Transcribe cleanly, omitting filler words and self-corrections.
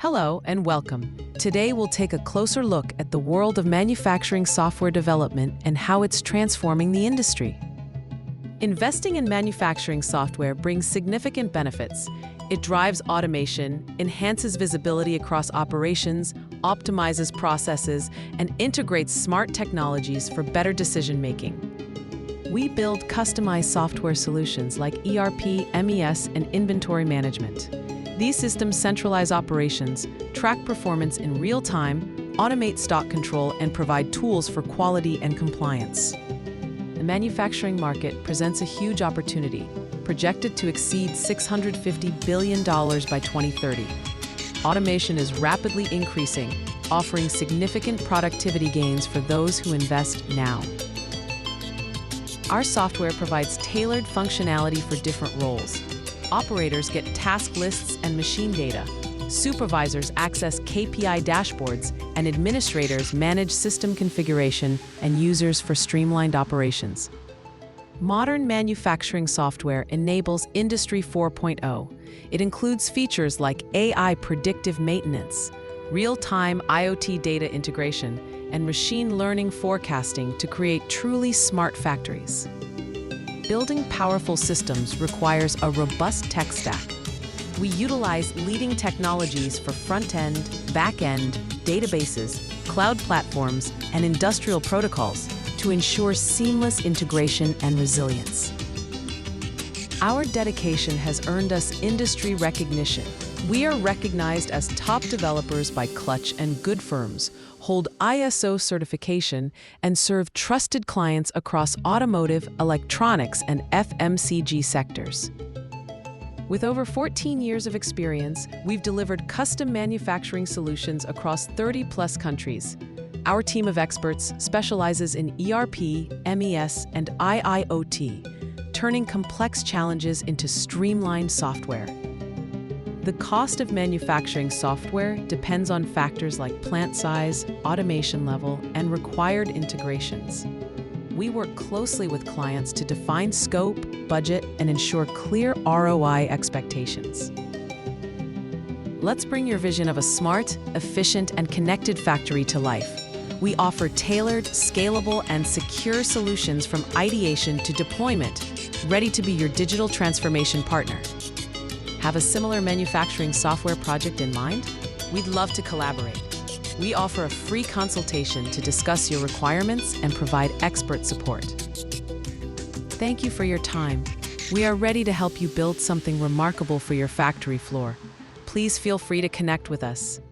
Hello and welcome. Today we'll take a closer look at the world of manufacturing software development and how it's transforming the industry. Investing in manufacturing software brings significant benefits. It drives automation, enhances visibility across operations, optimizes processes, and integrates smart technologies for better decision-making. We build customized software solutions like ERP, MES, and inventory management. These systems centralize operations, track performance in real time, automate stock control, and provide tools for quality and compliance. The manufacturing market presents a huge opportunity, projected to exceed $650 billion by 2030. Automation is rapidly increasing, offering significant productivity gains for those who invest now. Our software provides tailored functionality for different roles. Operators get task lists and machine data. Supervisors access KPI dashboards, and administrators manage system configuration and users for streamlined operations. Modern manufacturing software enables Industry 4.0. It includes features like AI predictive maintenance, real-time IoT data integration, and machine learning forecasting to create truly smart factories. Building powerful systems requires a robust tech stack. We utilize leading technologies for front-end, back-end, databases, cloud platforms, and industrial protocols to ensure seamless integration and resilience. Our dedication has earned us industry recognition. We are recognized as top developers by Clutch and Good firms, hold ISO certification, and serve trusted clients across automotive, electronics, and FMCG sectors. With over 14 years of experience, we've delivered custom manufacturing solutions across 30-plus countries. Our team of experts specializes in ERP, MES, and IIoT, turning complex challenges into streamlined software. The cost of manufacturing software depends on factors like plant size, automation level, and required integrations. We work closely with clients to define scope, budget, and ensure clear ROI expectations. Let's bring your vision of a smart, efficient, and connected factory to life. We offer tailored, scalable, and secure solutions from ideation to deployment, ready to be your digital transformation partner. Have a similar manufacturing software project in mind? We'd love to collaborate. We offer a free consultation to discuss your requirements and provide expert support. Thank you for your time. We are ready to help you build something remarkable for your factory floor. Please feel free to connect with us.